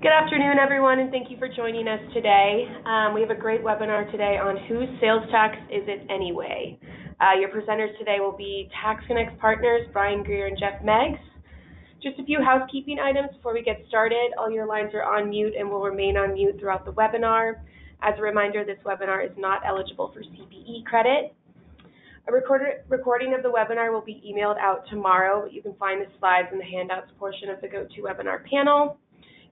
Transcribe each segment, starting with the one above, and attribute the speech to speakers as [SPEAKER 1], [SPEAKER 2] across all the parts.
[SPEAKER 1] Good afternoon, everyone, and thank you for joining us today. We have a great webinar today on whose sales tax is it anyway. Your presenters today will be TaxConnex partners Brian Greer and Jeff Meigs. Just a few housekeeping items before we get started. All your lines are on mute and will remain on mute throughout the webinar. As a reminder, this webinar is not eligible for CPE credit. A recording of the webinar will be emailed out tomorrow, but you can find the slides in the handouts portion of the GoToWebinar panel.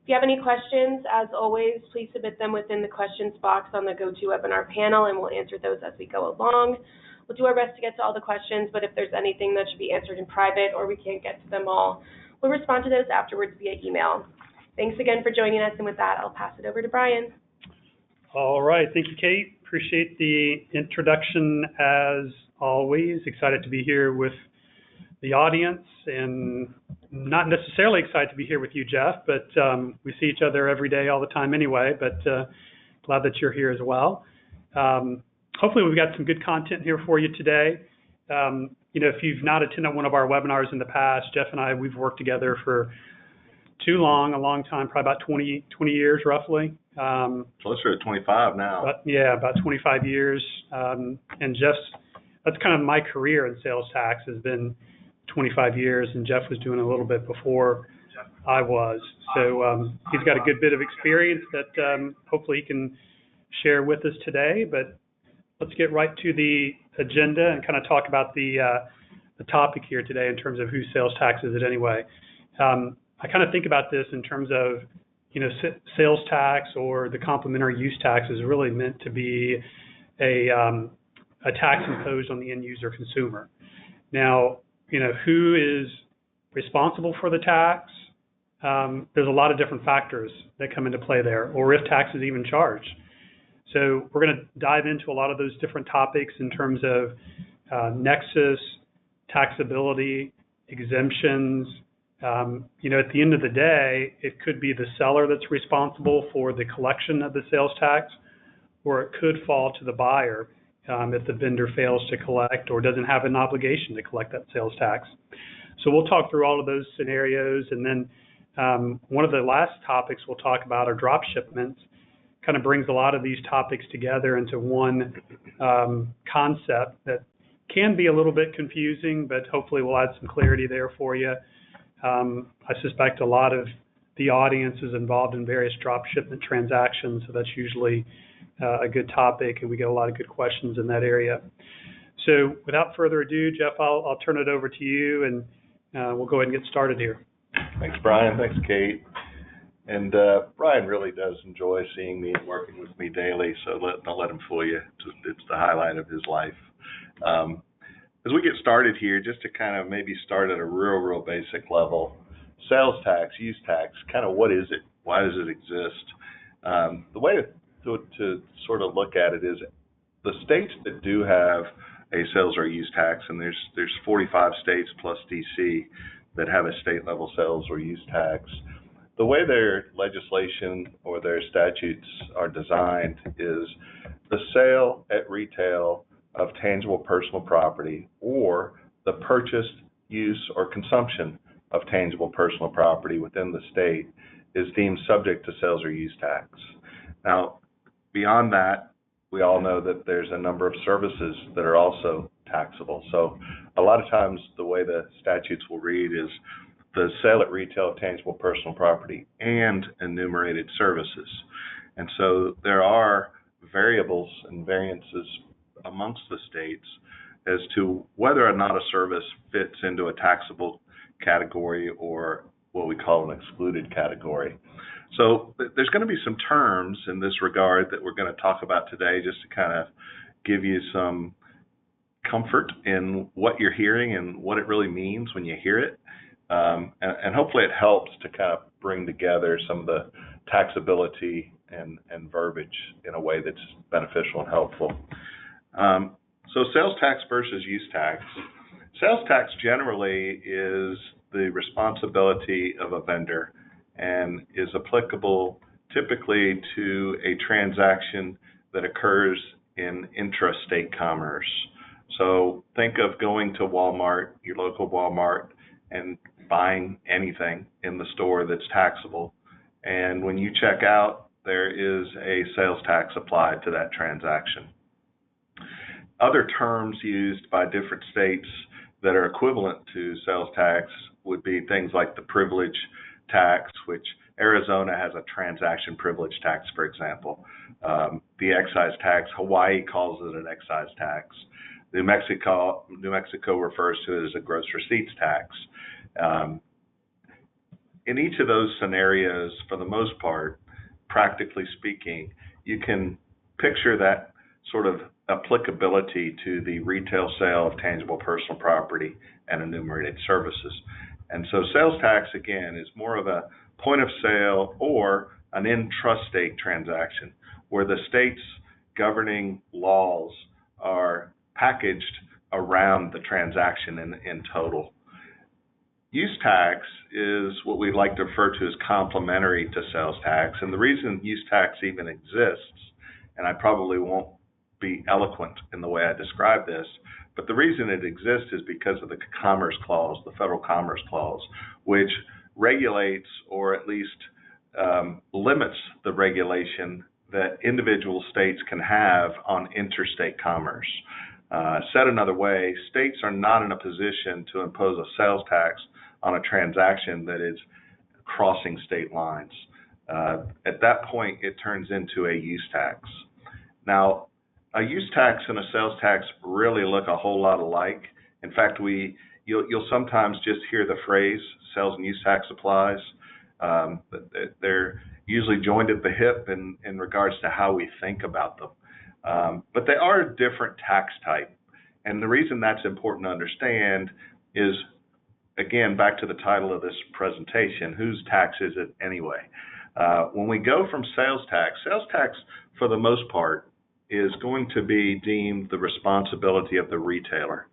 [SPEAKER 1] If you have any questions, as always, please submit them within the questions box on the GoToWebinar panel, and we'll answer those as we go along. We'll do our best to get to all the questions, but if there's anything that should be answered in private or we can't get to them all, we'll respond to those afterwards via email. Thanks again for joining us, and with that, I'll pass it over to Brian.
[SPEAKER 2] All right. Thank you, Kate. Appreciate the introduction as always. Excited to be here with the audience, and not necessarily excited to be here with you, Jeff, but we see each other every day all the time anyway, but glad that you're here as well. Hopefully we've got some good content here for you today. If you've not attended one of our webinars in the past, Jeff and I, we've worked together for a long time, probably about 20 years roughly.
[SPEAKER 3] Closer to 25 now.
[SPEAKER 2] About 25 years. And that's kind of my career in sales tax, has been 25 years, and Jeff was doing a little bit before I was. So he's got a good bit of experience that hopefully he can share with us today. But let's get right to the agenda and kind of talk about the topic here today in terms of whose sales tax is it anyway. I kind of think about this in terms of, sales tax or the complementary use tax is really meant to be a tax imposed on the end user consumer. Now, who is responsible for the tax? There's a lot of different factors that come into play there, or if tax is even charged. So we're going to dive into a lot of those different topics in terms of nexus, taxability, exemptions. At the end of the day, it could be the seller that's responsible for the collection of the sales tax, or it could fall to the buyer if the vendor fails to collect or doesn't have an obligation to collect that sales tax. So we'll talk through all of those scenarios, and then one of the last topics we'll talk about are drop shipments. Kind of brings a lot of these topics together into one concept that can be a little bit confusing, but hopefully we'll add some clarity there for you. I suspect a lot of the audience is involved in various drop shipment transactions, so that's usually a good topic, and we get a lot of good questions in that area. So without further ado, Jeff, I'll turn it over to you, and we'll go ahead and get started here.
[SPEAKER 3] Thanks, Brian. Thanks, Kate. And Brian really does enjoy seeing me and working with me daily, so don't let him fool you. It's the highlight of his life. As we get started here, just to kind of maybe start at a real basic level, sales tax, use tax, kind of what is it? Why does it exist? The way to sort of look at it is the states that do have a sales or use tax, and there's 45 states plus DC that have a state level sales or use tax. The way their legislation or their statutes are designed is the sale at retail of tangible personal property, or the purchase, use, or consumption of tangible personal property within the state is deemed subject to sales or use tax. Now, beyond that, we all know that there's a number of services that are also taxable. So a lot of times the way the statutes will read is the sale at retail of tangible personal property and enumerated services. And so there are variables and variances amongst the states as to whether or not a service fits into a taxable category or what we call an excluded category. So there's going to be some terms in this regard that we're going to talk about today, just to kind of give you some comfort in what you're hearing and what it really means when you hear it. And hopefully it helps to kind of bring together some of the taxability and verbiage in a way that's beneficial and helpful. So sales tax versus use tax. Sales tax generally is the responsibility of a vendor and is applicable typically to a transaction that occurs in intrastate commerce. So think of going to Walmart, your local Walmart, and buying anything in the store that's taxable, and when you check out, there is a sales tax applied to that transaction. Other terms used by different states that are equivalent to sales tax would be things like the privilege tax, which Arizona has a transaction privilege tax, for example. The excise tax, Hawaii calls it an excise tax. New Mexico refers to it as a gross receipts tax. In each of those scenarios, for the most part, practically speaking, you can picture that sort of applicability to the retail sale of tangible personal property and enumerated services. And so sales tax, again, is more of a point of sale or an intrastate transaction where the state's governing laws are packaged around the transaction in total. Use tax is what we like to refer to as complementary to sales tax. And the reason use tax even exists, and I probably won't be eloquent in the way I describe this, but the reason it exists is because of the Commerce Clause, the Federal Commerce Clause, which regulates or at least limits the regulation that individual states can have on interstate commerce. Said another way, states are not in a position to impose a sales tax on a transaction that is crossing state lines. At that point, it turns into a use tax. Now, a use tax and a sales tax really look a whole lot alike. In fact, you'll sometimes just hear the phrase sales and use tax applies. They're usually joined at the hip in regards to how we think about them. But they are a different tax type. And the reason that's important to understand is, again, back to the title of this presentation, whose tax is it anyway? When we go from sales tax for the most part is going to be deemed the responsibility of the retailer.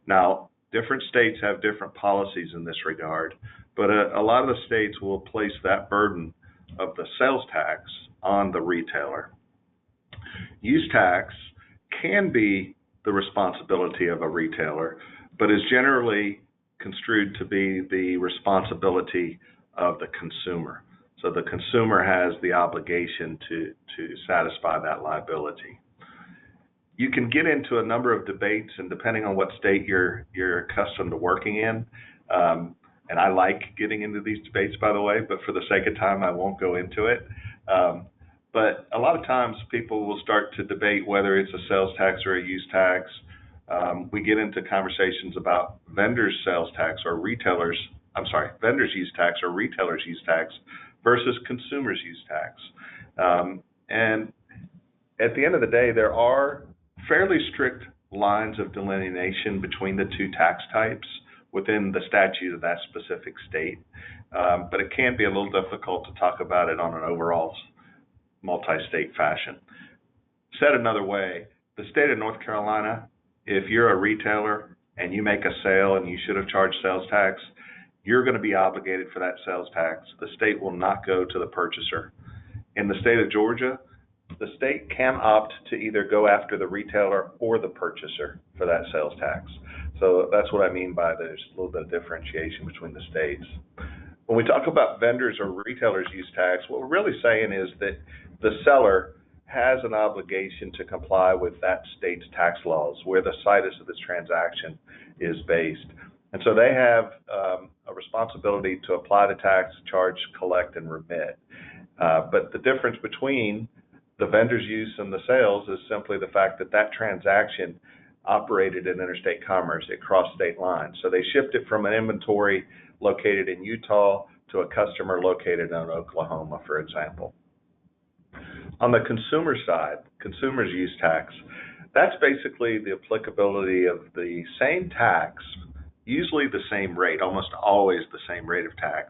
[SPEAKER 3] Now, different states have different policies in this regard, but a lot of the states will place that burden of the sales tax on the retailer. Use tax can be the responsibility of a retailer, but is generally construed to be the responsibility of the consumer. So the consumer has the obligation to satisfy that liability. You can get into a number of debates, and depending on what state you're accustomed to working in, and I like getting into these debates, by the way, but for the sake of time, I won't go into it. But a lot of times people will start to debate whether it's a sales tax or a use tax. We get into conversations about vendors' sales tax or vendors' use tax or retailers' use tax versus consumers' use tax. And at the end of the day, there are fairly strict lines of delineation between the two tax types within the statute of that specific state. But it can be a little difficult to talk about it on an overall multi-state fashion. Said another way, the state of North Carolina, if you're a retailer and you make a sale and you should have charged sales tax, you're going to be obligated for that sales tax. The state will not go to the purchaser. In the state of Georgia, the state can opt to either go after the retailer or the purchaser for that sales tax. So that's what I mean by there's a little bit of differentiation between the states. When we talk about vendors or retailers' use tax, what we're really saying is that the seller has an obligation to comply with that state's tax laws where the situs of this transaction is based. And so they have a responsibility to apply the tax, charge, collect, and remit. But the difference between the vendor's use and the sales is simply the fact that that transaction operated in interstate commerce. It crossed state lines. So they shipped it from an inventory located in Utah to a customer located in Oklahoma, for example. On the consumer side, consumer's use tax, that's basically the applicability of the same tax, usually the same rate, almost always the same rate of tax,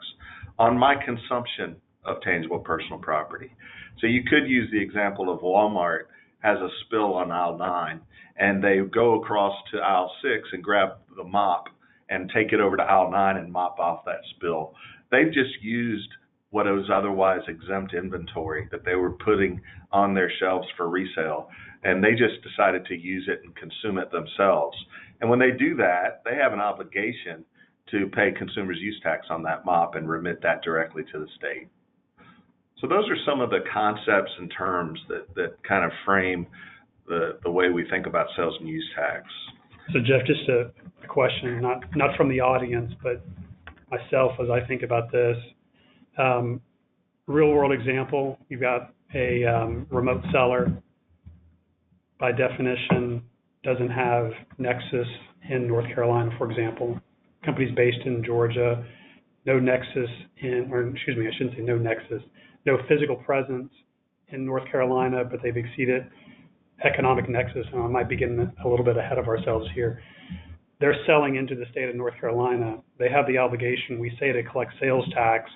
[SPEAKER 3] on my consumption of tangible personal property. So you could use the example of Walmart has a spill on aisle 9, and they go across to aisle 6 and grab the mop and take it over to aisle 9 and mop off that spill. They've just used what was otherwise exempt inventory that they were putting on their shelves for resale, and they just decided to use it and consume it themselves. And when they do that, they have an obligation to pay consumer's use tax on that mop and remit that directly to the state. So those are some of the concepts and terms that kind of frame the way we think about sales and use tax.
[SPEAKER 2] So Jeff, just a question, not from the audience, but myself as I think about this. Real world example, you've got a remote seller, by definition, doesn't have nexus in North Carolina, for example. Company's based in Georgia, no nexus I shouldn't say no nexus, no physical presence in North Carolina, but they've exceeded economic nexus, and I might be getting a little bit ahead of ourselves here. They're selling into the state of North Carolina. They have the obligation, we say, to collect sales tax,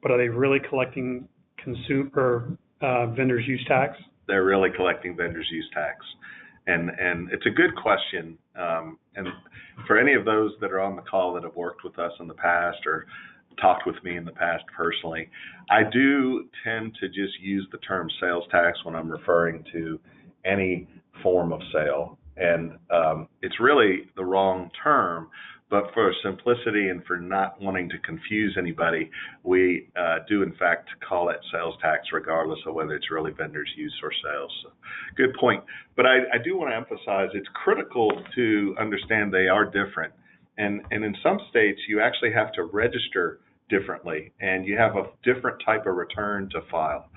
[SPEAKER 2] but are they really collecting vendor's use tax?
[SPEAKER 3] They're really collecting vendor's use tax. And it's a good question. And for any of those that are on the call that have worked with us in the past or talked with me in the past personally, I do tend to just use the term sales tax when I'm referring to any form of sale. And it's really the wrong term, but for simplicity and for not wanting to confuse anybody, we do in fact call it sales tax regardless of whether it's really vendor's use or sales. So, good point. But I do want to emphasize it's critical to understand they are different. And in some states, you actually have to register differently, and you have a different type of return to file.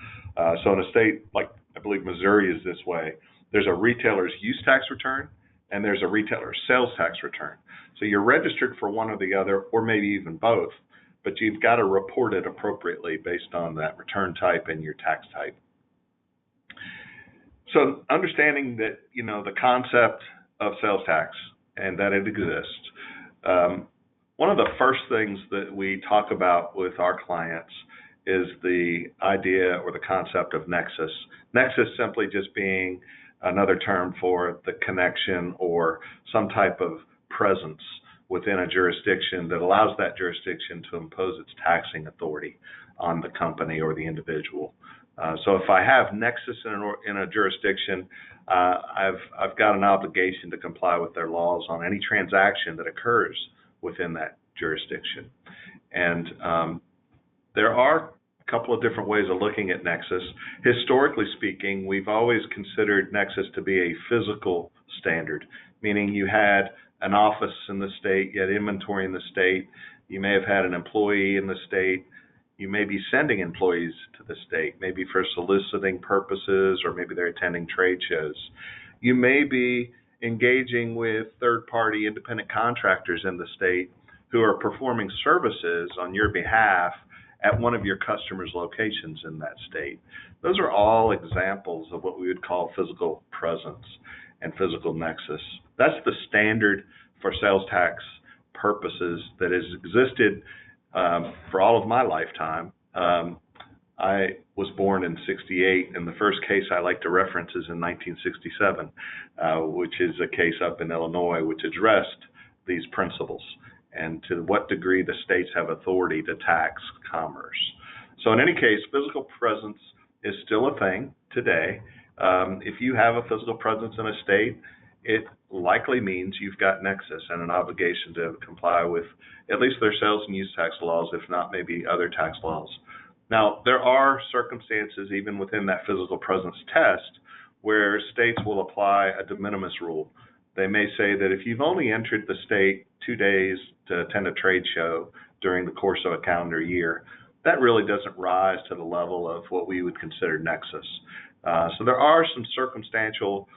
[SPEAKER 3] So in a state like, I believe Missouri is this way, there's a retailer's use tax return, and there's a retailer's sales tax return. So you're registered for one or the other, or maybe even both, but you've got to report it appropriately based on that return type and your tax type. So understanding that, the concept of sales tax and that it exists, one of the first things that we talk about with our clients is the idea or the concept of nexus. Nexus simply just being another term for the connection or some type of presence within a jurisdiction that allows that jurisdiction to impose its taxing authority on the company or the individual. So if I have nexus in a jurisdiction, I've got an obligation to comply with their laws on any transaction that occurs within that jurisdiction. And there are a couple of different ways of looking at nexus. Historically speaking, we've always considered nexus to be a physical standard, meaning you had an office in the state, you had inventory in the state, you may have had an employee in the state, you may be sending employees to the state, maybe for soliciting purposes, or maybe they're attending trade shows. You may be engaging with third-party independent contractors in the state who are performing services on your behalf at one of your customers' locations in that state. Those are all examples of what we would call physical presence and physical nexus. That's the standard for sales tax purposes that has existed for all of my lifetime. I was born in '68, and the first case I like to reference is in 1967, which is a case up in Illinois which addressed these principles and to what degree the states have authority to tax commerce. So in any case, physical presence is still a thing today. If you have a physical presence in a state, it likely means you've got nexus and an obligation to comply with at least their sales and use tax laws, if not maybe other tax laws. Now, there are circumstances even within that physical presence test where states will apply a de minimis rule. They may say that if you've only entered the state 2 days to attend a trade show during the course of a calendar year, that really doesn't rise to the level of what we would consider nexus. So there are some circumstantial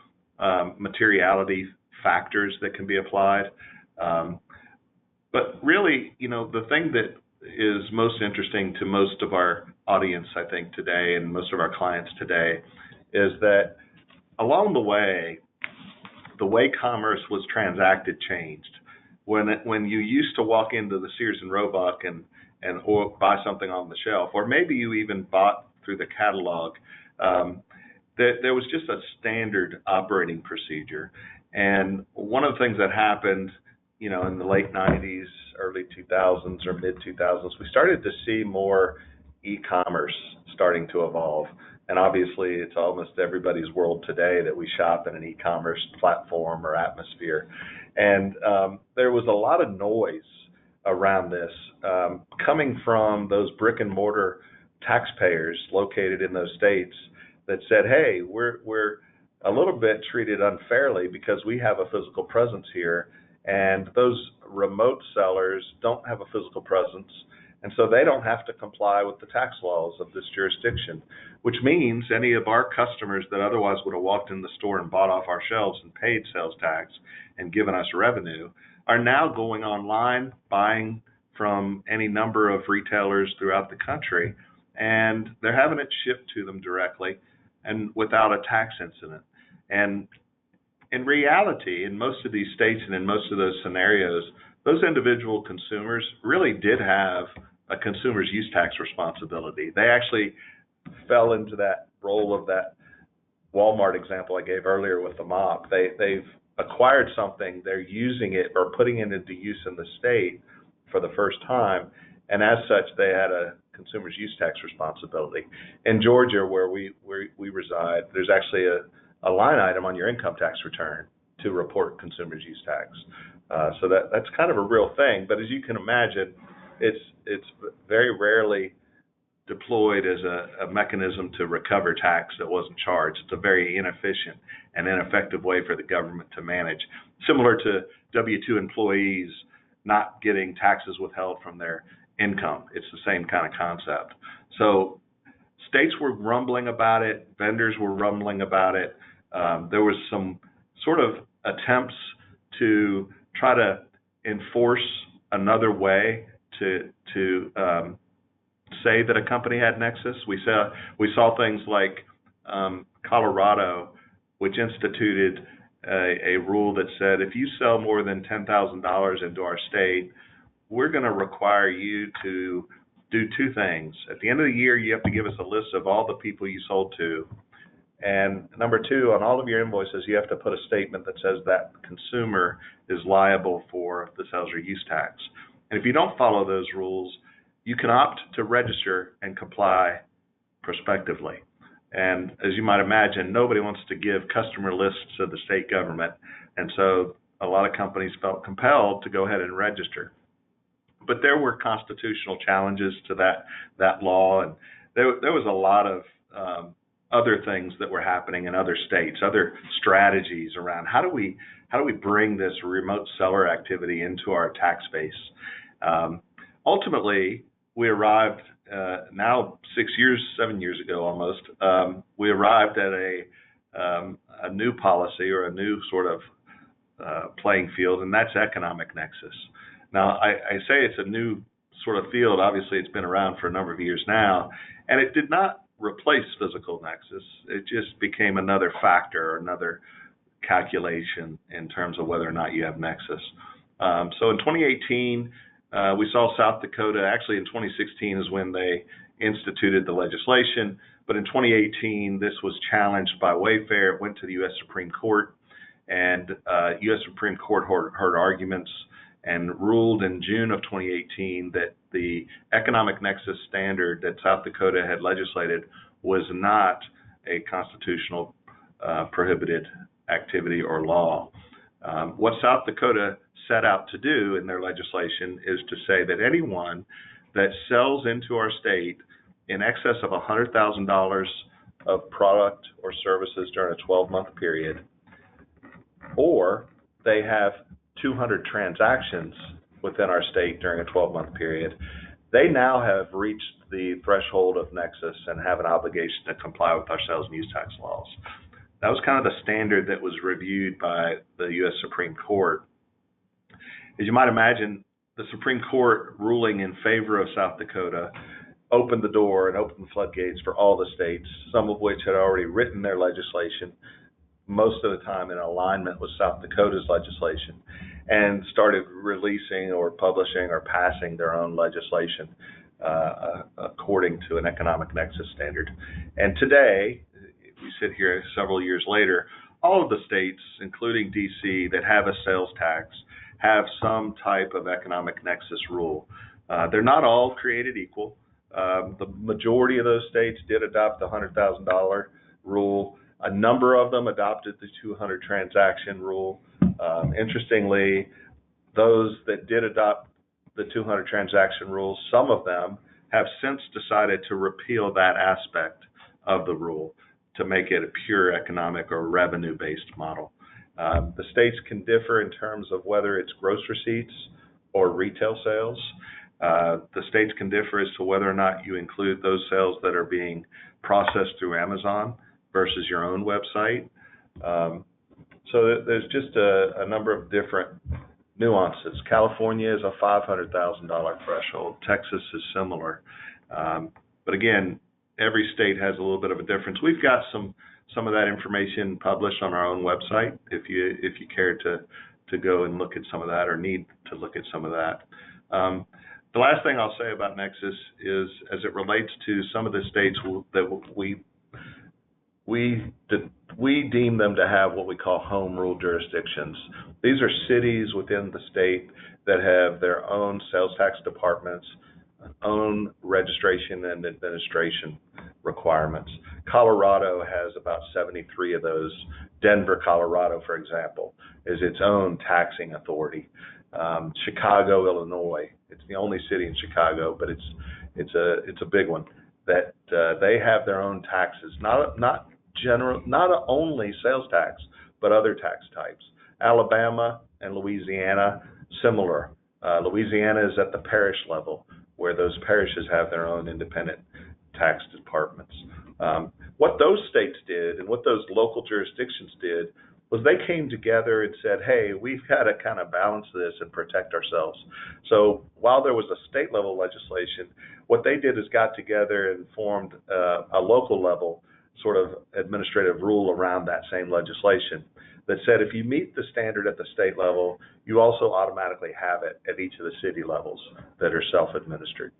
[SPEAKER 3] materiality factors that can be applied. But really, the thing that is most interesting to most of our audience, I think, today, and most of our clients today, is that along the way commerce was transacted changed. When you used to walk into the Sears and Roebuck or buy something on the shelf, or maybe you even bought through the catalog, there was just a standard operating procedure. And one of the things that happened, in the late 90s, early 2000s, or mid 2000s, we started to see more e-commerce starting to evolve. And obviously, it's almost everybody's world today that we shop in an e-commerce platform or atmosphere. And there was a lot of noise around this coming from those brick and mortar taxpayers located in those states that said, hey, we're a little bit treated unfairly because we have a physical presence here, and those remote sellers don't have a physical presence, and so they don't have to comply with the tax laws of this jurisdiction, which means any of our customers that otherwise would have walked in the store and bought off our shelves and paid sales tax and given us revenue are now going online, buying from any number of retailers throughout the country, and they're having it shipped to them directly and without a tax incident. And in reality, in most of these states and in most of those scenarios, those individual consumers really did have a consumer's use tax responsibility. They actually fell into that role of that Walmart example I gave earlier with the mop. They've acquired something, they're using it or putting it into use in the state for the first time, and as such, they had a consumer's use tax responsibility. In Georgia, where we reside, there's actually a line item on your income tax return to report consumer's use tax. So that's kind of a real thing, but as you can imagine, it's very rarely deployed as a mechanism to recover tax that wasn't charged. It's a very inefficient and ineffective way for the government to manage, similar to W-2 employees not getting taxes withheld from their income. It's the same kind of concept. So states were rumbling about it, vendors were rumbling about it. There was some sort of attempts to try to enforce another way to say that a company had nexus. We saw things like Colorado, which instituted a rule that said if you sell more than $10,000 into our state, we're going to require you to do two things. At the end of the year, you have to give us a list of all the people you sold to. And number two, on all of your invoices, you have to put a statement that says that consumer is liable for the sales or use tax. And if you don't follow those rules, you can opt to register and comply prospectively. And as you might imagine, nobody wants to give customer lists to the state government. And so a lot of companies felt compelled to go ahead and register. But there were constitutional challenges to that law, and there was a lot of other things that were happening in other states, other strategies around how do we bring this remote seller activity into our tax base. Ultimately, we arrived now 7 years ago almost. We arrived at a new policy or a new sort of playing field, and that's economic nexus. Now, I say it's a new sort of field. Obviously, it's been around for a number of years now, and it did not replace physical nexus. It just became another factor, another calculation in terms of whether or not you have nexus. So in 2018, we saw South Dakota, actually in 2016 is when they instituted the legislation, but in 2018, this was challenged by Wayfair. It went to the U.S. Supreme Court, and U.S. Supreme Court heard arguments and ruled in June of 2018 that the economic nexus standard that South Dakota had legislated was not a constitutional prohibited activity or law. What South Dakota set out to do in their legislation is to say that anyone that sells into our state in excess of $100,000 of product or services during a 12-month period, or they have 200 transactions within our state during a 12-month period, they now have reached the threshold of nexus and have an obligation to comply with our sales and use tax laws. That was kind of the standard that was reviewed by the U.S. Supreme Court. As you might imagine, the Supreme Court ruling in favor of South Dakota opened the door and opened the floodgates for all the states, some of which had already written their legislation, most of the time in alignment with South Dakota's legislation, and started releasing or publishing or passing their own legislation according to an economic nexus standard. And today, we sit here several years later, all of the states, including D.C., that have a sales tax have some type of economic nexus rule. They're not all created equal. The majority of those states did adopt the $100,000 rule. A number of them adopted the 200 transaction rule. Interestingly, those that did adopt the 200 transaction rule, some of them have since decided to repeal that aspect of the rule to make it a pure economic or revenue-based model. The states can differ in terms of whether it's gross receipts or retail sales. The states can differ as to whether or not you include those sales that are being processed through Amazon versus your own website. So there's just a number of different nuances. California is a $500,000 threshold. Texas is similar. But again, every state has a little bit of a difference. We've got some of that information published on our own website if you care to go and look at some of that or need to look at some of that. The last thing I'll say about Nexus is, as it relates to some of the states that we deem them to have what we call home rule jurisdictions. These are cities within the state that have their own sales tax departments, own registration and administration requirements. Colorado has about 73 of those. Denver, Colorado, for example, is its own taxing authority. Chicago, Illinois, it's the only city in Chicago, but it's a big one, that they have their own taxes, not only sales tax, but other tax types. Alabama and Louisiana, similar. Louisiana is at the parish level, where those parishes have their own independent tax departments. What those states did and what those local jurisdictions did was they came together and said, hey, we've got to kind of balance this and protect ourselves. So while there was a state level legislation, what they did is got together and formed a local level sort of administrative rule around that same legislation that said if you meet the standard at the state level, you also automatically have it at each of the city levels that are self-administered.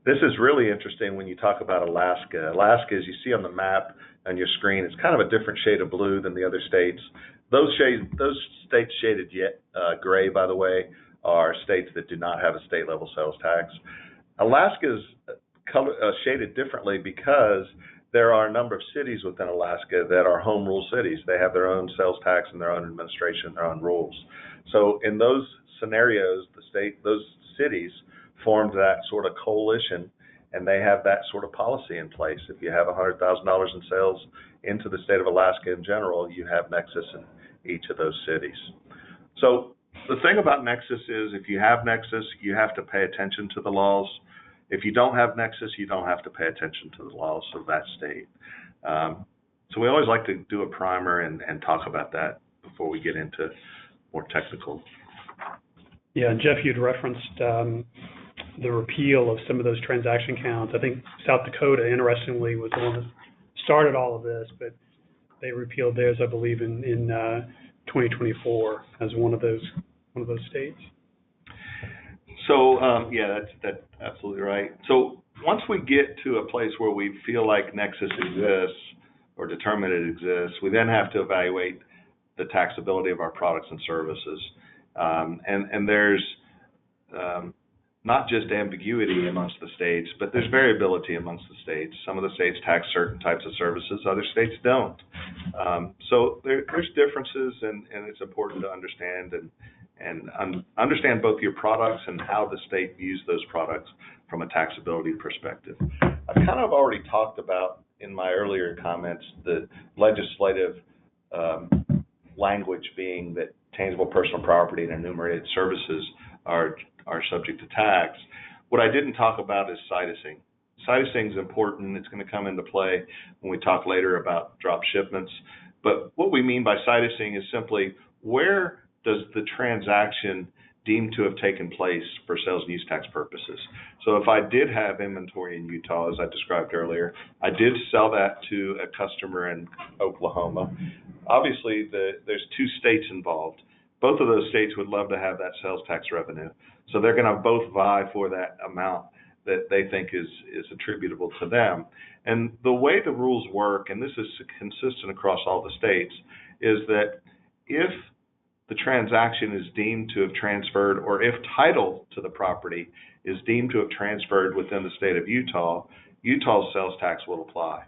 [SPEAKER 3] This is really interesting when you talk about Alaska. Alaska, as you see on the map on your screen, it's kind of a different shade of blue than the other states. Those states shaded gray, by the way, are states that do not have a state level sales tax. Alaska's shaded differently because there are a number of cities within Alaska that are home rule cities. They have their own sales tax and their own administration, their own rules. So in those scenarios, those cities formed that sort of coalition, and they have that sort of policy in place. If you have $100,000 in sales into the state of Alaska in general, you have Nexus in each of those cities. So the thing about Nexus is if you have Nexus, you have to pay attention to the laws. If you don't have Nexus, you don't have to pay attention to the laws of that state. So we always like to do a primer and talk about that before we get into more technical.
[SPEAKER 2] Yeah, and Jeff, you'd referenced the repeal of some of those transaction counts. I think South Dakota, interestingly, was the one that started all of this, but they repealed theirs, I believe, in 2024 as one of those states.
[SPEAKER 3] So yeah, that's absolutely right. So once we get to a place where we feel like Nexus exists or determine it exists, we then have to evaluate the taxability of our products and services. And there's not just ambiguity amongst the states, but there's variability amongst the states. Some of the states tax certain types of services, other states don't. So there's differences, and it's important to understand and understand both your products and how the state views those products from a taxability perspective. I kind of already talked about in my earlier comments the legislative language being that tangible personal property and enumerated services are subject to tax. What I didn't talk about is situsing. Situsing is important. It's going to come into play when we talk later about drop shipments. But what we mean by situsing is simply where does the transaction deemed to have taken place for sales and use tax purposes. So if I did have inventory in Utah, as I described earlier, I did sell that to a customer in Oklahoma. Obviously, there's two states involved. Both of those states would love to have that sales tax revenue. So they're going to both vie for that amount that they think is attributable to them. And the way the rules work, and this is consistent across all the states, is that if the transaction is deemed to have transferred, or if title to the property is deemed to have transferred within the state of Utah, Utah's sales tax will apply.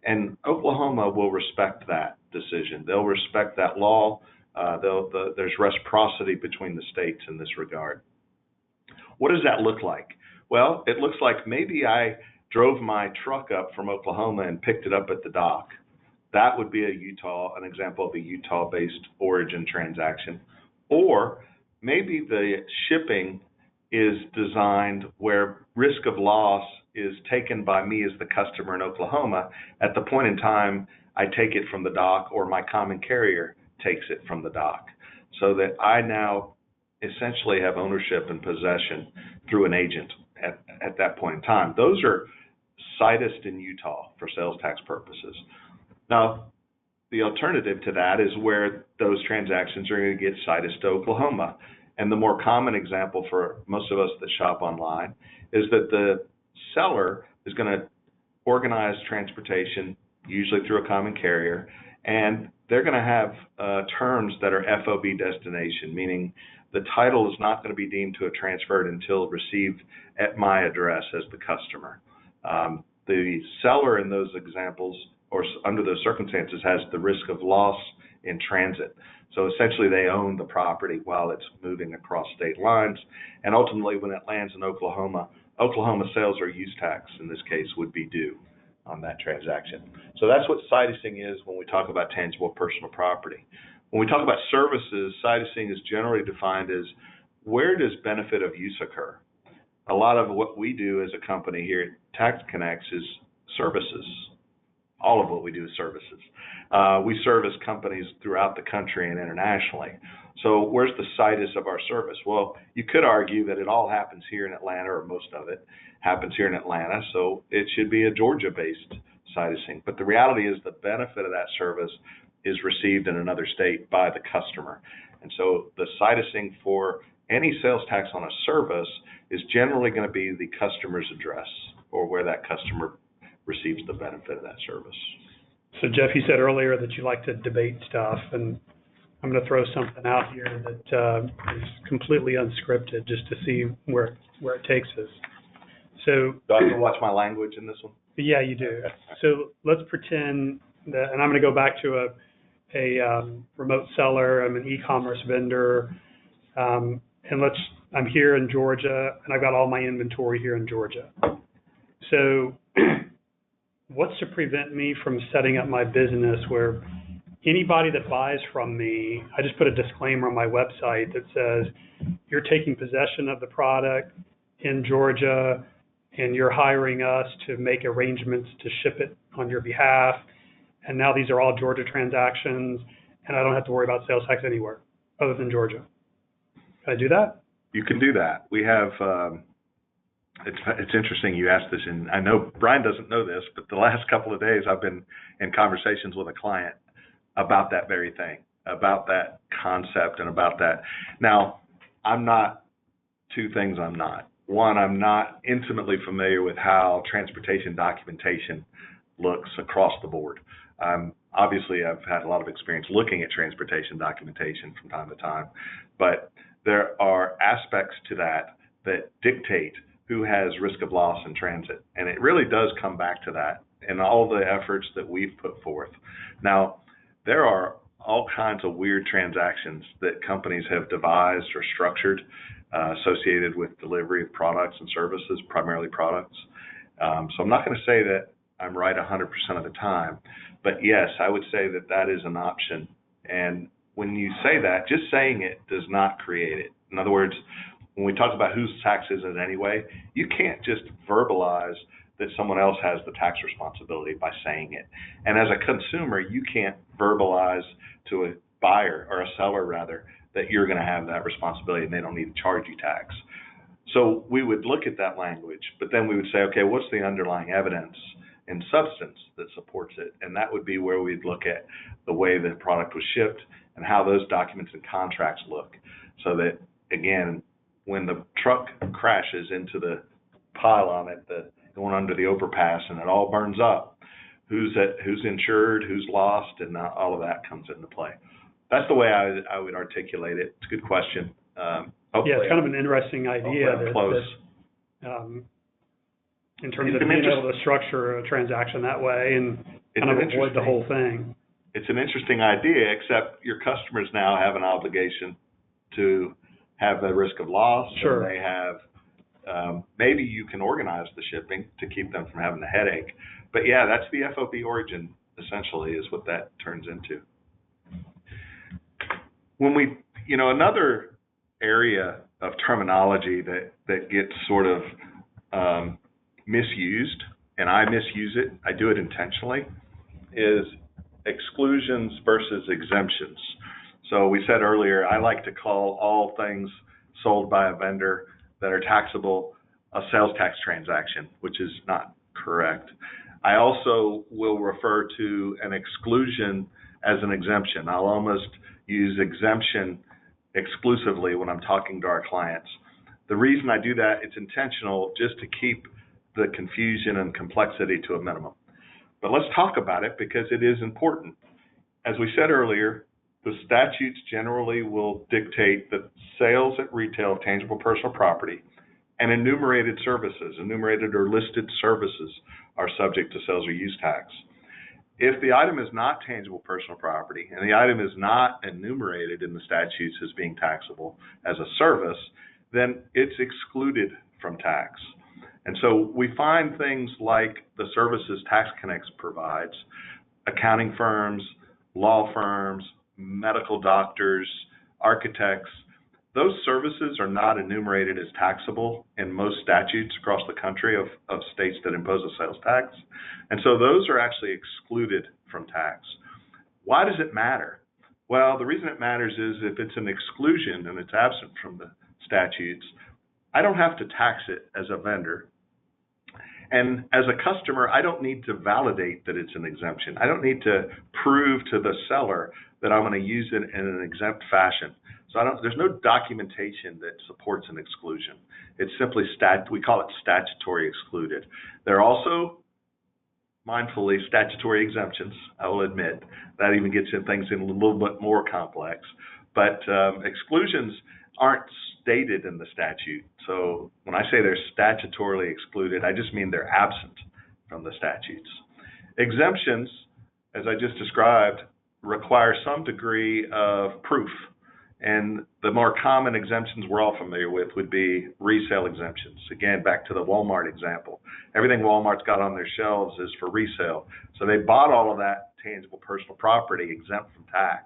[SPEAKER 3] And Oklahoma will respect that decision. They'll respect that law. There's reciprocity between the states in this regard. What does that look like? Well, it looks like maybe I drove my truck up from Oklahoma and picked it up at the dock. That would be an example of a Utah-based origin transaction. Or maybe the shipping is designed where risk of loss is taken by me as the customer in Oklahoma at the point in time I take it from the dock, or my common carrier takes it from the dock, so that I now essentially have ownership and possession through an agent at that point in time. Those are sitused in Utah for sales tax purposes. Now, the alternative to that is where those transactions are going to get sitused to Oklahoma. And the more common example for most of us that shop online is that the seller is going to organize transportation, usually through a common carrier, and they're going to have terms that are FOB destination, meaning the title is not going to be deemed to have transferred until received at my address as the customer. The seller in those examples, or under those circumstances, has the risk of loss in transit. So essentially they own the property while it's moving across state lines, and ultimately when it lands in Oklahoma, Oklahoma sales or use tax in this case would be due on that transaction. So that's what situsing is when we talk about tangible personal property. When we talk about services, situsing is generally defined as where does benefit of use occur? A lot of what we do as a company here at TaxConnex is services. All of what we do is services. We service companies throughout the country and internationally. So where's the situs of our service? Well, you could argue that it all happens here in Atlanta, or most of it happens here in Atlanta, so it should be a Georgia-based situsing. But the reality is the benefit of that service is received in another state by the customer. And so the situsing for any sales tax on a service is generally going to be the customer's address, or where that customer receives the benefit of that service.
[SPEAKER 2] So Jeff, you said earlier that you like to debate stuff, and I'm going to throw something out here that is completely unscripted, just to see where it takes us. So,
[SPEAKER 3] do I have to watch my language in this one?
[SPEAKER 2] Yeah, you do. So let's pretend that, and I'm going to go back to a remote seller. I'm an e-commerce vendor, and I'm here in Georgia, and I've got all my inventory here in Georgia. So what's to prevent me from setting up my business where anybody that buys from me, I just put a disclaimer on my website that says you're taking possession of the product in Georgia and you're hiring us to make arrangements to ship it on your behalf. And now these are all Georgia transactions, and I don't have to worry about sales tax anywhere other than Georgia. Can I do that?
[SPEAKER 3] You can do that. We have, it's interesting you asked this, and I know Brian doesn't know this, but the last couple of days I've been in conversations with a client about that very thing, about that concept and about that. Now, I'm not, two things I'm not. One, I'm not intimately familiar with how transportation documentation looks across the board. Obviously, I've had a lot of experience looking at transportation documentation from time to time, but there are aspects to that that dictate who has risk of loss in transit. And it really does come back to that and all the efforts that we've put forth. Now, there are all kinds of weird transactions that companies have devised or structured associated with delivery of products and services, primarily products. So I'm not going to say that I'm right 100% of the time, but yes, I would say that that is an option. And when you say that, just saying it does not create it. In other words, when we talk about whose tax is it anyway, you can't just verbalize that someone else has the tax responsibility by saying it. And as a consumer, you can't verbalize to a buyer, or a seller rather, that you're going to have that responsibility and they don't need to charge you tax. So we would look at that language, but then we would say, okay, what's the underlying evidence and substance that supports it? And that would be where we'd look at the way the product was shipped and how those documents and contracts look. So that, again, when the truck crashes into the pylon at the going under the overpass and it all burns up, who's insured, who's lost, and all of that comes into play. That's the way I would articulate it. It's a good question.
[SPEAKER 2] Yeah, it's kind of an interesting idea in terms of being able to structure a transaction that way and kind of avoid the whole thing.
[SPEAKER 3] It's an interesting idea, except your customers now have an obligation to have the risk of loss.
[SPEAKER 2] Sure.
[SPEAKER 3] And they have Maybe you can organize the shipping to keep them from having a headache. But yeah, that's the FOB origin, essentially, is what that turns into. When we, another area of terminology that gets sort of misused, and I misuse it, I do it intentionally, is exclusions versus exemptions. So we said earlier, I like to call all things sold by a vendor that are taxable a sales tax transaction, which is not correct. I also will refer to an exclusion as an exemption. I'll almost use exemption exclusively when I'm talking to our clients. The reason I do that, it's intentional, just to keep the confusion and complexity to a minimum. But let's talk about it because it is important. As we said earlier, the statutes generally will dictate that sales at retail of tangible personal property and enumerated services, enumerated or listed services, are subject to sales or use tax. If the item is not tangible personal property and the item is not enumerated in the statutes as being taxable as a service, then it's excluded from tax. And so we find things like the services TaxConnex provides, accounting firms, law firms, medical doctors, architects. Those services are not enumerated as taxable in most statutes across the country of states that impose a sales tax. And so those are actually excluded from tax. Why does it matter? Well, the reason it matters is if it's an exclusion and it's absent from the statutes, I don't have to tax it as a vendor. And as a customer, I don't need to validate that it's an exemption. I don't need to prove to the seller that I'm going to use it in an exempt fashion. So there's no documentation that supports an exclusion. It's simply we call it statutory excluded. There are also, mindfully, statutory exemptions, I will admit. That even gets things in a little bit more complex. But exclusions aren't stated in the statute. So when I say they're statutorily excluded, I just mean they're absent from the statutes. Exemptions, as I just described, require some degree of proof. And the more common exemptions we're all familiar with would be resale exemptions. Again, back to the Walmart example. Everything Walmart's got on their shelves is for resale. So they bought all of that tangible personal property exempt from tax.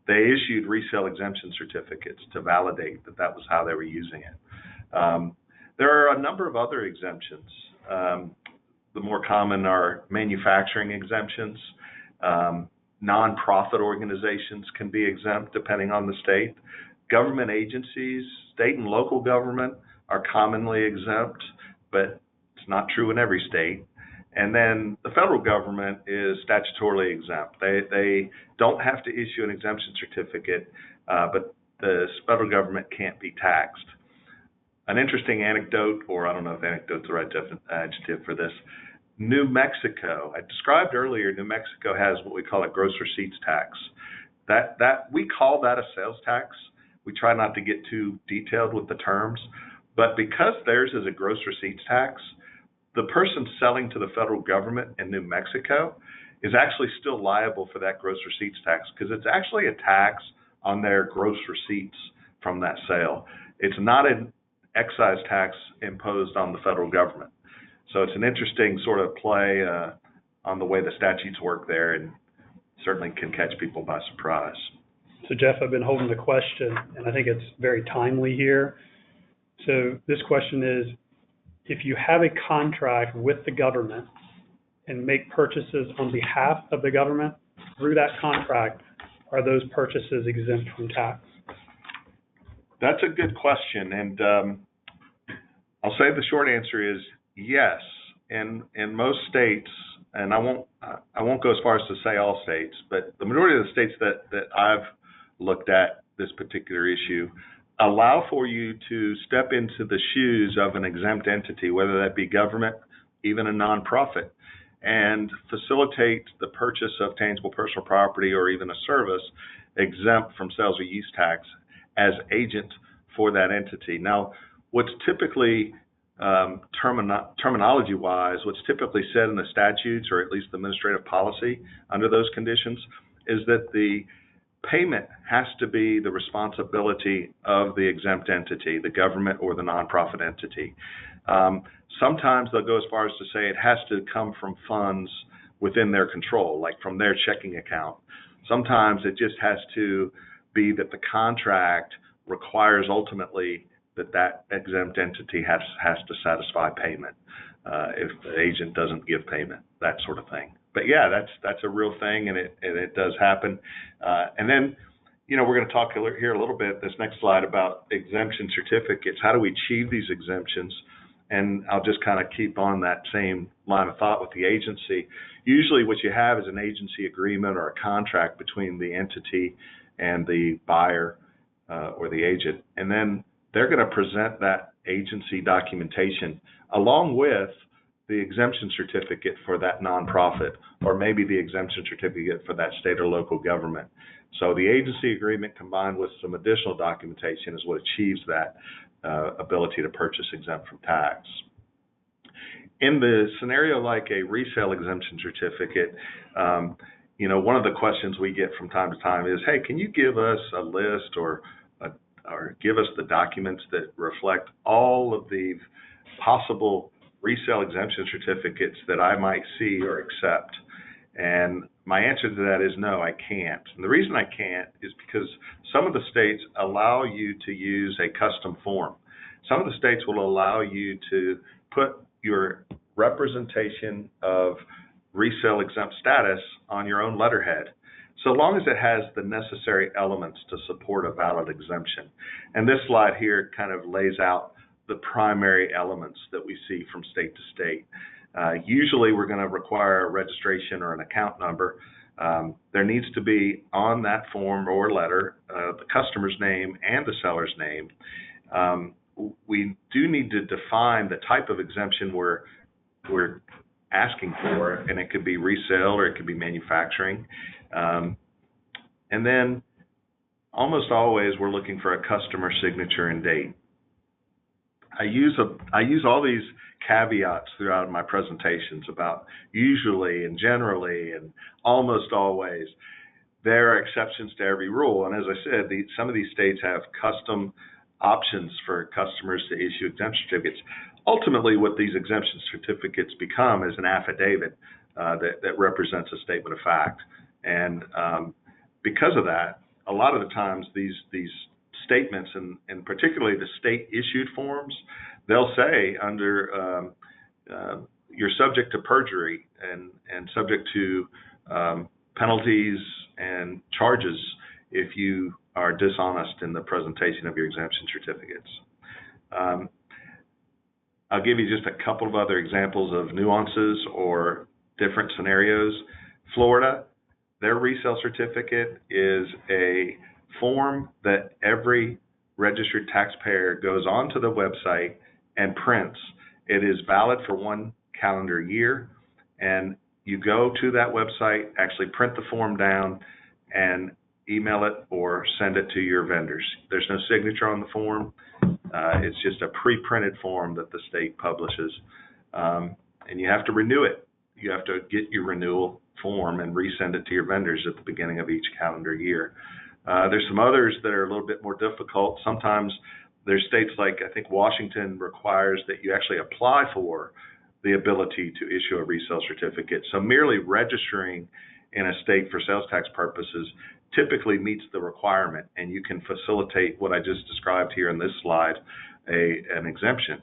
[SPEAKER 3] They issued resale exemption certificates to validate that that was how they were using it. There are a number of other exemptions. The more common are manufacturing exemptions. Nonprofit organizations can be exempt depending on the state. Government agencies, state and local government, are commonly exempt, but it's not true in every state. And then the federal government is statutorily exempt. They don't have to issue an exemption certificate, but the federal government can't be taxed. An interesting anecdote, or I don't know if anecdote's the right adjective for this, New Mexico. I described earlier, New Mexico has what we call a gross receipts tax. That we call that a sales tax. We try not to get too detailed with the terms, but because theirs is a gross receipts tax, the person selling to the federal government in New Mexico is actually still liable for that gross receipts tax because it's actually a tax on their gross receipts from that sale. It's not an excise tax imposed on the federal government. So it's an interesting sort of play on the way the statutes work there, and certainly can catch people by surprise.
[SPEAKER 2] So Jeff, I've been holding the question, and I think it's very timely here. So this question is, if you have a contract with the government and make purchases on behalf of the government through that contract, are those purchases exempt from tax?
[SPEAKER 3] That's a good question, and I'll say the short answer is yes. In most states, and I won't go as far as to say all states, but the majority of the states that I've looked at this particular issue allow for you to step into the shoes of an exempt entity, whether that be government, even a nonprofit, and facilitate the purchase of tangible personal property or even a service exempt from sales or use tax as agent for that entity. Now, what's typically terminology-wise, what's typically said in the statutes, or at least the administrative policy under those conditions, is that the payment has to be the responsibility of the exempt entity, the government or the nonprofit entity. Sometimes they'll go as far as to say it has to come from funds within their control, like from their checking account. Sometimes it just has to be that the contract requires ultimately that exempt entity has to satisfy payment if the agent doesn't give payment, that sort of thing. But yeah, that's a real thing, and it does happen. And then, we're going to talk here a little bit, this next slide, about exemption certificates. How do we achieve these exemptions? And I'll just kind of keep on that same line of thought with the agency. Usually what you have is an agency agreement or a contract between the entity and the buyer or the agent. And then they're going to present that agency documentation along with the exemption certificate for that nonprofit, or maybe the exemption certificate for that state or local government. So the agency agreement combined with some additional documentation is what achieves that ability to purchase exempt from tax. In the scenario like a resale exemption certificate, one of the questions we get from time to time is, hey, can you give us a list or give us the documents that reflect all of the possible resale exemption certificates that I might see or accept? And my answer to that is no, I can't. And the reason I can't is because some of the states allow you to use a custom form. Some of the states will allow you to put your representation of resale exempt status on your own letterhead, so long as it has the necessary elements to support a valid exemption. And this slide here kind of lays out the primary elements that we see from state to state. Usually we're going to require a registration or an account number. There needs to be on that form or letter the customer's name and the seller's name. We do need to define the type of exemption we're asking for, and it could be resale or it could be manufacturing. And then almost always we're looking for a customer signature and date. I use all these caveats throughout my presentations about usually and generally and almost always. There are exceptions to every rule, and as I said, some of these states have custom options for customers to issue exemption certificates. Ultimately, what these exemption certificates become is an affidavit that represents a statement of fact. And because of that, a lot of the times these statements, and particularly the state-issued forms, they'll say under you're subject to perjury and subject to penalties and charges if you are dishonest in the presentation of your exemption certificates. I'll give you just a couple of other examples of nuances or different scenarios. Florida, their resale certificate is a form that every registered taxpayer goes onto the website and prints. It is valid for 1 calendar year, and you go to that website, actually print the form down, and email it or send it to your vendors. There's no signature on the form. It's just a pre-printed form that the state publishes, and you have to renew it. You have to get your renewal form and resend it to your vendors at the beginning of each calendar year. There's some others that are a little bit more difficult. Sometimes there's states like, I think Washington requires that you actually apply for the ability to issue a resale certificate. So merely registering in a state for sales tax purposes typically meets the requirement, and you can facilitate what I just described here in this slide, an exemption.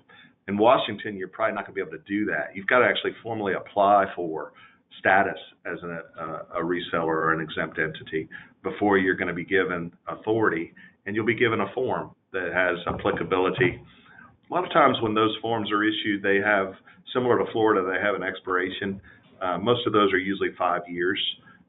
[SPEAKER 3] In Washington, you're probably not going to be able to do that. You've got to actually formally apply for status as a reseller or an exempt entity before you're going to be given authority, and you'll be given a form that has applicability. A lot of times when those forms are issued, they have, similar to Florida, they have an expiration. Most of those are usually 5 years,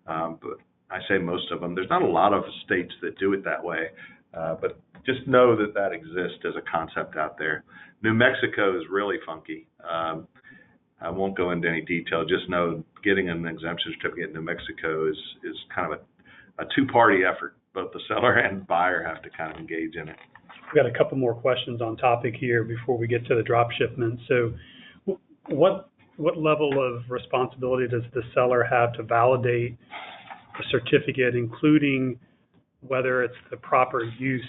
[SPEAKER 3] but I say most of them. There's not a lot of states that do it that way, but just know that that exists as a concept out there. New Mexico is really funky. I won't go into any detail. Just know getting an exemption certificate in New Mexico is kind of a two-party effort. Both the seller and buyer have to kind of engage in it.
[SPEAKER 2] We've got a couple more questions on topic here before we get to the drop shipment. So what level of responsibility does the seller have to validate a certificate, including whether it's the proper use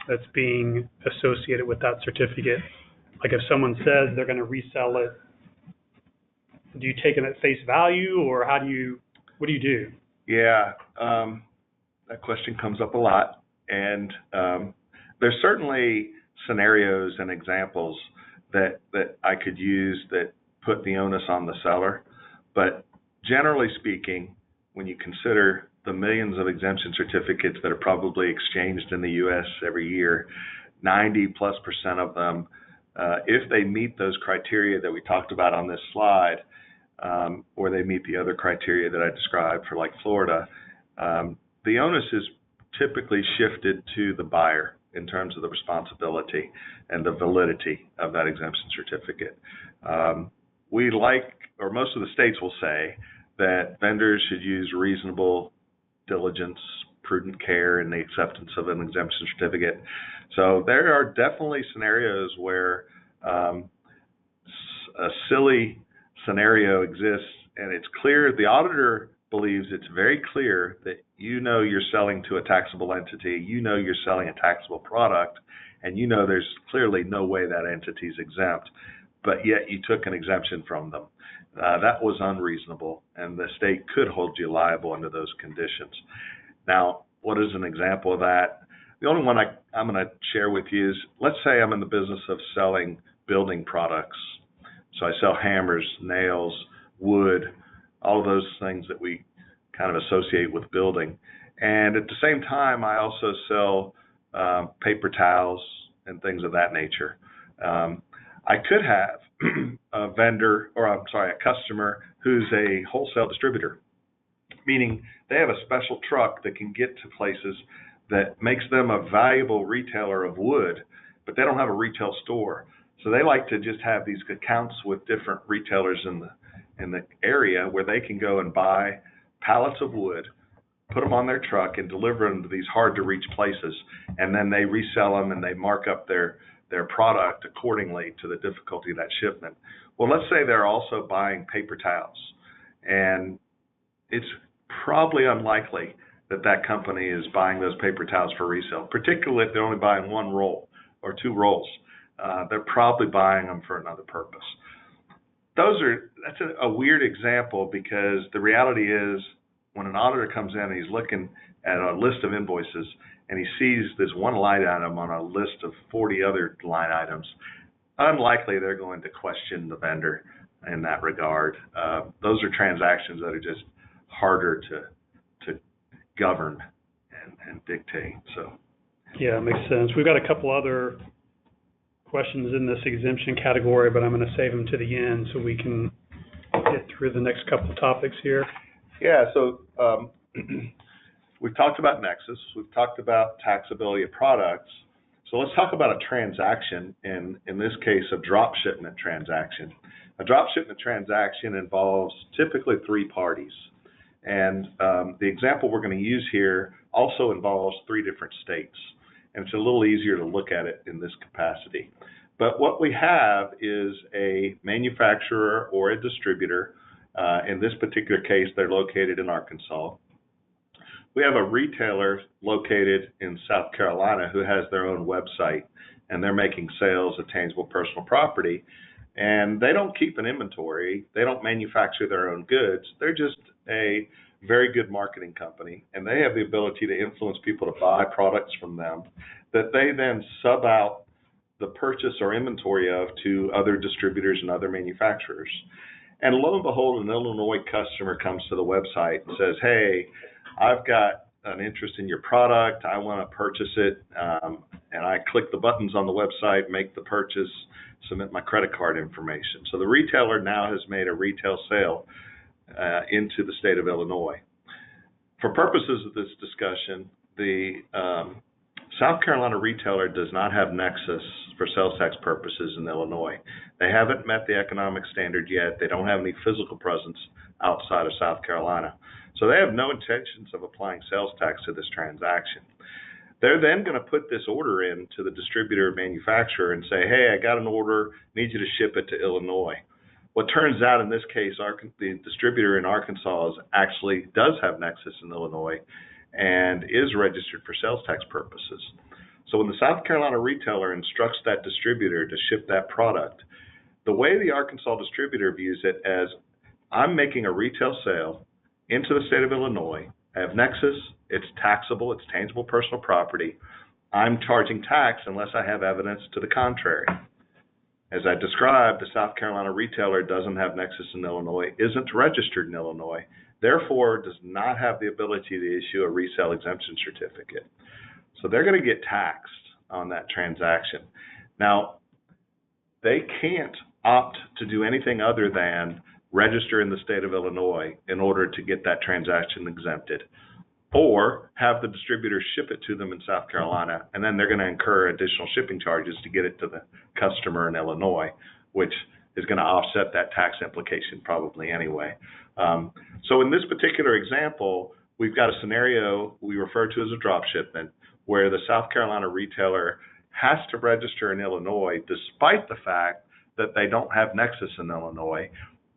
[SPEAKER 2] that's being associated with that certificate. Like if someone says they're going to resell it, do you take it at face value, or what do you do?
[SPEAKER 3] Yeah, that question comes up a lot, and there's certainly scenarios and examples that I could use that put the onus on the seller, but generally speaking, when you consider the millions of exemption certificates that are probably exchanged in the U.S. every year, 90+% of them, if they meet those criteria that we talked about on this slide, or they meet the other criteria that I described for like Florida, the onus is typically shifted to the buyer in terms of the responsibility and the validity of that exemption certificate. Most of the states will say that vendors should use reasonable diligence, prudent care in the acceptance of an exemption certificate. So there are definitely scenarios where a silly scenario exists, and it's clear, the auditor believes it's very clear that you're selling to a taxable entity, you're selling a taxable product, and there's clearly no way that entity is exempt, but yet you took an exemption from them. That was unreasonable, and the state could hold you liable under those conditions. Now, what is an example of that? The only one I'm going to share with you is, let's say I'm in the business of selling building products. So I sell hammers, nails, wood, all of those things that we kind of associate with building. And at the same time, I also sell paper towels and things of that nature. I could have a customer who's a wholesale distributor, meaning they have a special truck that can get to places that makes them a valuable retailer of wood, but they don't have a retail store. So they like to just have these accounts with different retailers in the area where they can go and buy pallets of wood, put them on their truck, and deliver them to these hard-to-reach places. And then they resell them and they mark up their product accordingly to the difficulty of that shipment. Well, let's say they're also buying paper towels, and it's probably unlikely that company is buying those paper towels for resale, particularly if they're only buying one roll or two rolls. They're probably buying them for another purpose. That's a weird example, because the reality is when an auditor comes in and he's looking at a list of invoices and he sees this one line item on a list of 40 other line items, unlikely they're going to question the vendor in that regard. Those are transactions that are just harder to govern and dictate. So,
[SPEAKER 2] yeah, it makes sense. We've got a couple other questions in this exemption category, but I'm going to save them to the end so we can get through the next couple of topics here.
[SPEAKER 3] Yeah, so we've talked about nexus, we've talked about taxability of products. So let's talk about a transaction, in this case, a drop shipment transaction. A drop shipment transaction involves typically three parties. And the example we're going to use here also involves three different states. And it's a little easier to look at it in this capacity. But what we have is a manufacturer or a distributor. In this particular case, they're located in Arkansas. We have a retailer located in South Carolina who has their own website, and they're making sales of tangible personal property. And they don't keep an inventory. They don't manufacture their own goods. They're just a very good marketing company, and they have the ability to influence people to buy products from them that they then sub out the purchase or inventory of to other distributors and other manufacturers. And lo and behold, an Illinois customer comes to the website and says, hey, I've got an interest in your product. I want to purchase it. And I click the buttons on the website, make the purchase, submit my credit card information. So the retailer now has made a retail sale into the state of Illinois. For purposes of this discussion, the South Carolina retailer does not have nexus for sales tax purposes in Illinois. They haven't met the economic standard yet. They don't have any physical presence outside of South Carolina. So they have no intentions of applying sales tax to this transaction. They're then going to put this order in to the distributor or manufacturer and say, hey, I got an order, need you to ship it to Illinois. What turns out in this case, the distributor in Arkansas actually does have nexus in Illinois, and is registered for sales tax purposes. So when the South Carolina retailer instructs that distributor to ship that product, the way the Arkansas distributor views it as, I'm making a retail sale into the state of Illinois. I have nexus, it's taxable, it's tangible personal property. I'm charging tax unless I have evidence to the contrary. As I described, the South Carolina retailer doesn't have nexus in Illinois, isn't registered in Illinois, therefore does not have the ability to issue a resale exemption certificate. So they're going to get taxed on that transaction. Now, they can't opt to do anything other than register in the state of Illinois in order to get that transaction exempted, or have the distributor ship it to them in South Carolina, and then they're going to incur additional shipping charges to get it to the customer in Illinois, which is going to offset that tax implication probably anyway. So in this particular example, we've got a scenario we refer to as a drop shipment, where the South Carolina retailer has to register in Illinois despite the fact that they don't have nexus in Illinois,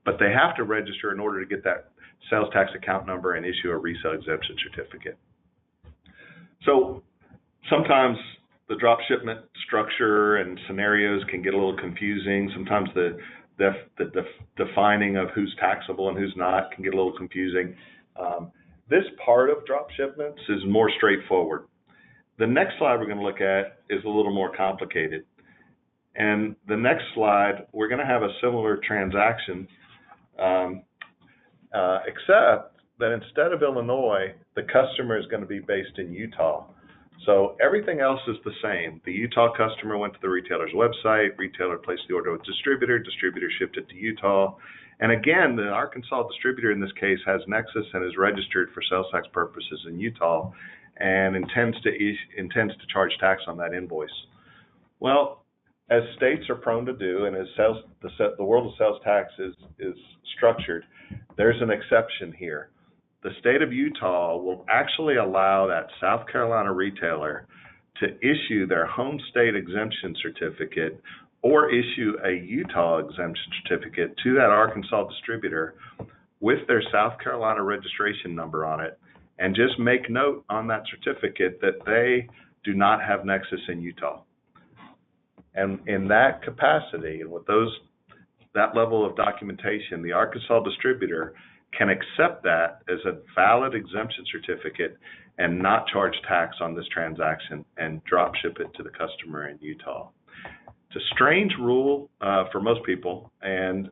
[SPEAKER 3] but they have to register in order to get that sales tax account number and issue a resale exemption certificate. So sometimes the drop shipment structure and scenarios can get a little confusing. Sometimes the defining of who's taxable and who's not can get a little confusing. This part of drop shipments is more straightforward. The next slide we're going to look at is a little more complicated. And the next slide, we're going to have a similar transaction, except that instead of Illinois, the customer is going to be based in Utah. So everything else is the same. The Utah customer went to the retailer's website, retailer placed the order with distributor shipped it to Utah. And again, the Arkansas distributor in this case has nexus and is registered for sales tax purposes in Utah and intends to charge tax on that invoice. Well, as states are prone to do, and as the world of sales tax is structured, there's an exception here. The state of Utah will actually allow that South Carolina retailer to issue their home state exemption certificate or issue a Utah exemption certificate to that Arkansas distributor with their South Carolina registration number on it, and just make note on that certificate that they do not have nexus in Utah. And in that capacity, and with that level of documentation, the Arkansas distributor can accept that as a valid exemption certificate and not charge tax on this transaction and drop ship it to the customer in Utah. It's a strange rule for most people, and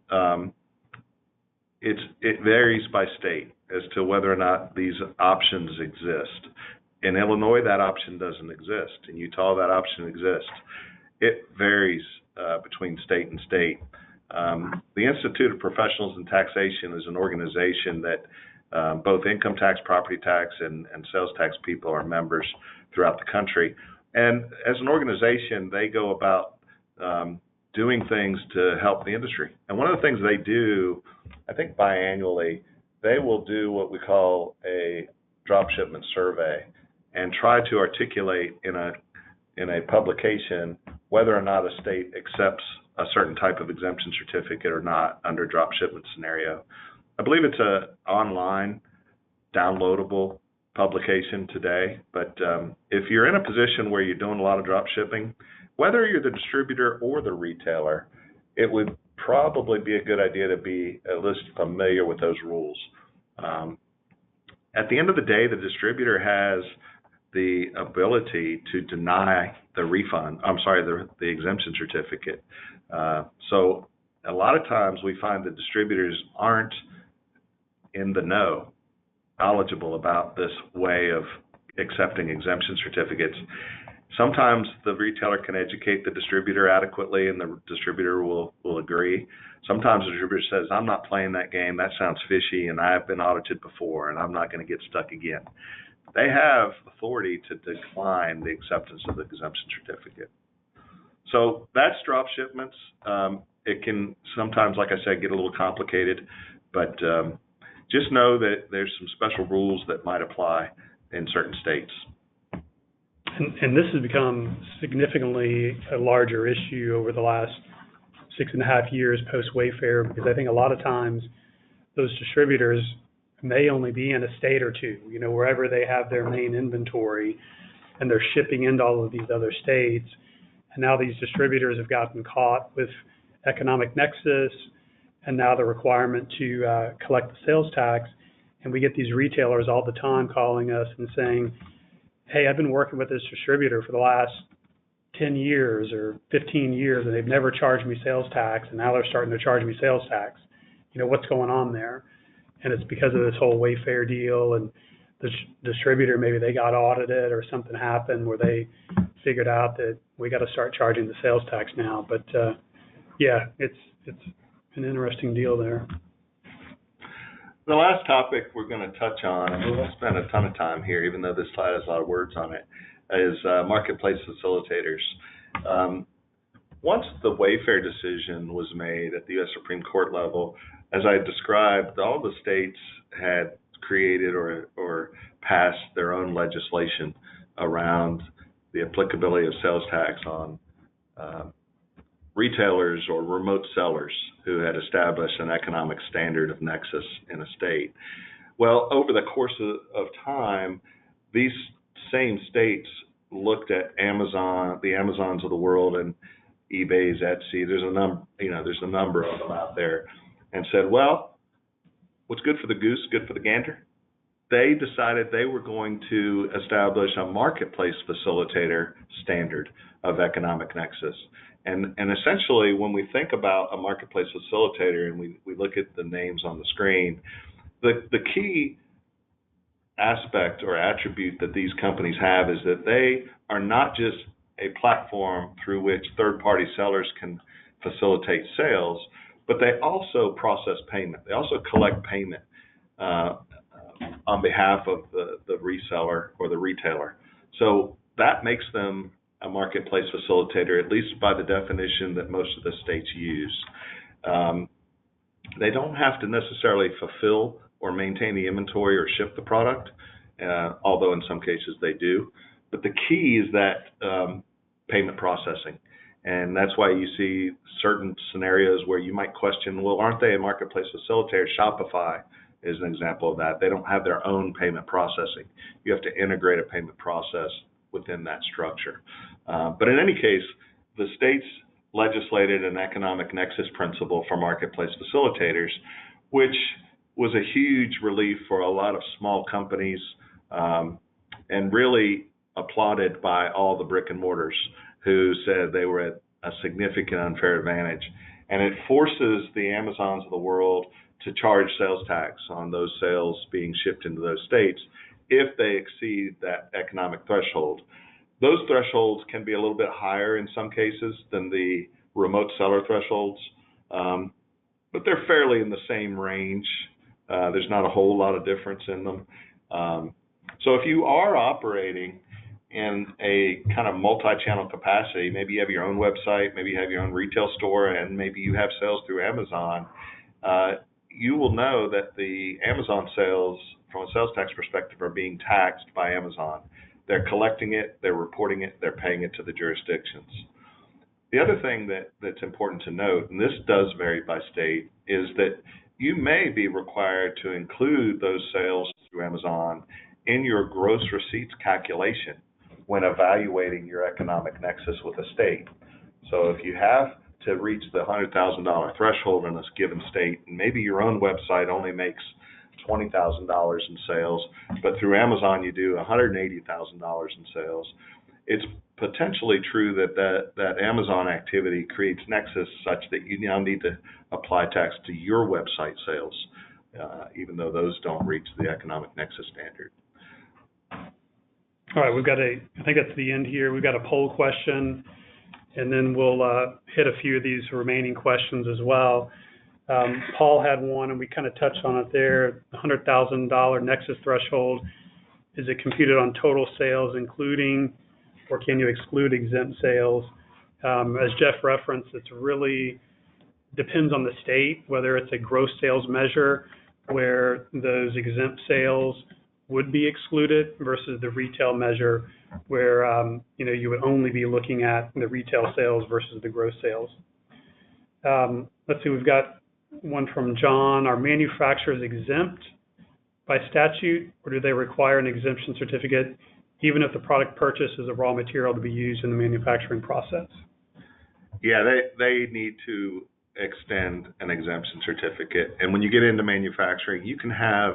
[SPEAKER 3] it varies by state as to whether or not these options exist. In Illinois, that option doesn't exist. In Utah, that option exists. It varies between state and state. The Institute of Professionals in Taxation is an organization that both income tax, property tax, and sales tax people are members throughout the country. And as an organization, they go about doing things to help the industry. And one of the things they do, I think biannually, they will do what we call a drop shipment survey and try to articulate in a publication whether or not a state accepts a certain type of exemption certificate or not under drop shipment scenario. I believe it's an online downloadable publication today, but if you're in a position where you're doing a lot of drop shipping, whether you're the distributor or the retailer, it would probably be a good idea to be at least familiar with those rules. At the end of the day, the distributor has the ability to deny the the exemption certificate. So a lot of times we find that distributors aren't in the know, knowledgeable about this way of accepting exemption certificates. Sometimes the retailer can educate the distributor adequately and the distributor will agree. Sometimes the distributor says, I'm not playing that game, that sounds fishy, and I have been audited before and I'm not going to get stuck again. They have authority to decline the acceptance of the exemption certificate. So that's drop shipments. It can sometimes, like I said, get a little complicated, but just know that there's some special rules that might apply in certain states.
[SPEAKER 2] And this has become significantly a larger issue over the last 6.5 years post-Wayfair, because I think a lot of times those distributors may only be in a state or two, wherever they have their main inventory, and they're shipping into all of these other states. And now these distributors have gotten caught with economic nexus, and now the requirement to collect the sales tax. And we get these retailers all the time calling us and saying, hey, I've been working with this distributor for the last 10 years or 15 years, and they've never charged me sales tax, and now they're starting to charge me sales tax. What's going on there? And it's because of this whole Wayfair deal, and the distributor, maybe they got audited or something happened where they figured out that we got to start charging the sales tax now. But yeah, it's an interesting deal there.
[SPEAKER 3] The last topic we're going to touch on, and we won't spend a ton of time here, even though this slide has a lot of words on it, is marketplace facilitators. Once the Wayfair decision was made at the U.S. Supreme Court level, as I described, all the states had created or passed their own legislation around the applicability of sales tax on retailers or remote sellers who had established an economic standard of nexus in a state. Well, over the course of time, these same states looked at Amazon, the Amazons of the world, and eBay's, Etsy. There's a number of them out there, and said, well, what's good for the goose, good for the gander. They decided they were going to establish a marketplace facilitator standard of economic nexus. And essentially, when we think about a marketplace facilitator and we look at the names on the screen, the key aspect or attribute that these companies have is that they are not just a platform through which third-party sellers can facilitate sales, but they also process payment. They also collect payment on behalf of the reseller or the retailer. So that makes them a marketplace facilitator, at least by the definition that most of the states use. They don't have to necessarily fulfill or maintain the inventory or ship the product, although in some cases they do. But the key is that payment processing. And that's why you see certain scenarios where you might question, well, aren't they a marketplace facilitator? Shopify is an example of that. They don't have their own payment processing. You have to integrate a payment process within that structure. But in any case, the states legislated an economic nexus principle for marketplace facilitators, which was a huge relief for a lot of small companies, and really applauded by all the brick and mortars who said they were at a significant unfair advantage. And it forces the Amazons of the world to charge sales tax on those sales being shipped into those states if they exceed that economic threshold. Those thresholds can be a little bit higher in some cases than the remote seller thresholds, but they're fairly in the same range. There's not a whole lot of difference in them. So if you are operating in a kind of multi-channel capacity, maybe you have your own website, maybe you have your own retail store, and maybe you have sales through Amazon, you will know that the Amazon sales, from a sales tax perspective, are being taxed by Amazon. They're collecting it, they're reporting it, they're paying it to the jurisdictions. The other thing that's important to note, and this does vary by state, is that you may be required to include those sales through Amazon in your gross receipts calculation when evaluating your economic nexus with a state. So if you have to reach the $100,000 threshold in this given state, and maybe your own website only makes $20,000 in sales, but through Amazon you do $180,000 in sales, it's potentially true that Amazon activity creates nexus such that you now need to apply tax to your website sales, even though those don't reach the economic nexus standard.
[SPEAKER 2] All right, I think that's the end here. We've got a poll question, and then we'll hit a few of these remaining questions as well. Paul had one, and we kind of touched on it there. The $100,000 nexus threshold, is it computed on total sales, including, or can you exclude exempt sales? As Jeff referenced, it's really depends on the state, whether it's a gross sales measure where those exempt sales would be excluded versus the retail measure where you would only be looking at the retail sales versus the gross sales. Let's see, we've got one from John. Are manufacturers exempt by statute, or do they require an exemption certificate even if the product purchased is a raw material to be used in the manufacturing process?
[SPEAKER 3] Yeah, they need to extend an exemption certificate. And when you get into manufacturing, you can have,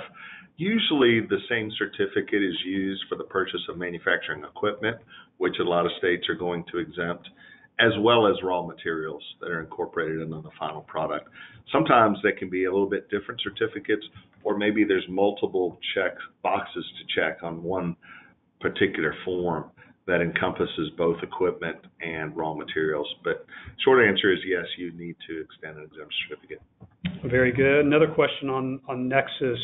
[SPEAKER 3] usually the same certificate is used for the purchase of manufacturing equipment, which a lot of states are going to exempt, as well as raw materials that are incorporated into the final product. Sometimes they can be a little bit different certificates, or maybe there's multiple check boxes to check on one particular form that encompasses both equipment and raw materials. But short answer is yes, you need to extend an exemption certificate.
[SPEAKER 2] Very good. Another question on Nexus.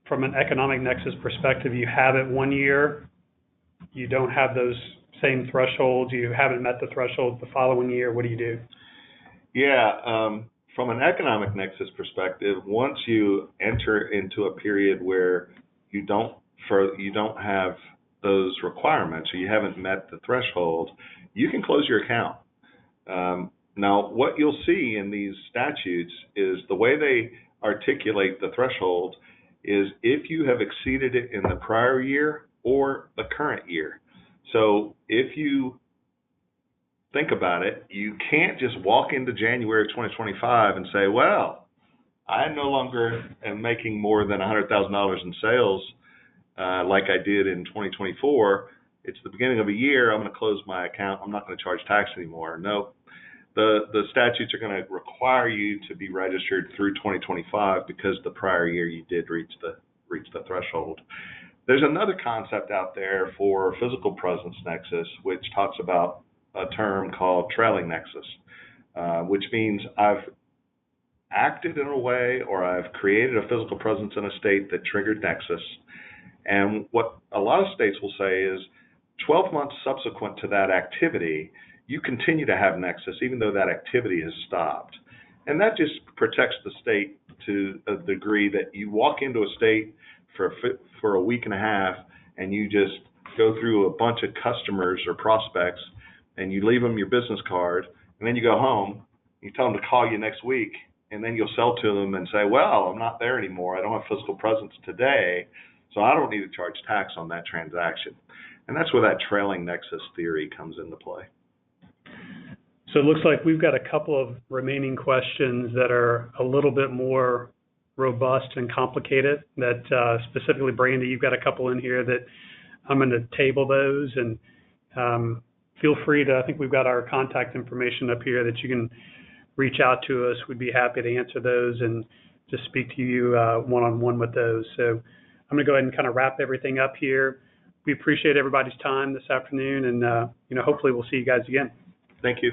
[SPEAKER 2] From an economic Nexus perspective, you have it 1 year, you don't have those same thresholds, you haven't met the thresholds the following year, what do you do?
[SPEAKER 3] Yeah, from an economic Nexus perspective, once you enter into a period where you don't have those requirements, or you haven't met the threshold, you can close your account. Now, what you'll see in these statutes is the way they articulate the threshold is if you have exceeded it in the prior year or the current year. So if you think about it, you can't just walk into January of 2025 and say, well, I no longer am making more than $100,000 in sales like I did in 2024. It's the beginning of a year. I'm going to close my account. I'm not going to charge tax anymore. No, the statutes are going to require you to be registered through 2025 because the prior year you did reach the threshold. There's another concept out there for physical presence nexus, which talks about a term called trailing nexus, which means I've acted in a way or I've created a physical presence in a state that triggered nexus. And what a lot of states will say is 12 months subsequent to that activity, you continue to have nexus even though that activity has stopped. And that just protects the state to a degree that you walk into a state for a week and a half and you just go through a bunch of customers or prospects and you leave them your business card and then you go home, you tell them to call you next week, and then you'll sell to them and say, well, I'm not there anymore. I don't have physical presence today, so I don't need to charge tax on that transaction. And that's where that trailing nexus theory comes into play.
[SPEAKER 2] So it looks like we've got a couple of remaining questions that are a little bit more robust and complicated that specifically, Brandy, you've got a couple in here that I'm going to table those, and feel free to, I think we've got our contact information up here that you can reach out to us. We'd be happy to answer those and just speak to you one-on-one with those. So I'm going to go ahead and kind of wrap everything up here. We appreciate everybody's time this afternoon, and hopefully we'll see you guys again.
[SPEAKER 3] Thank you.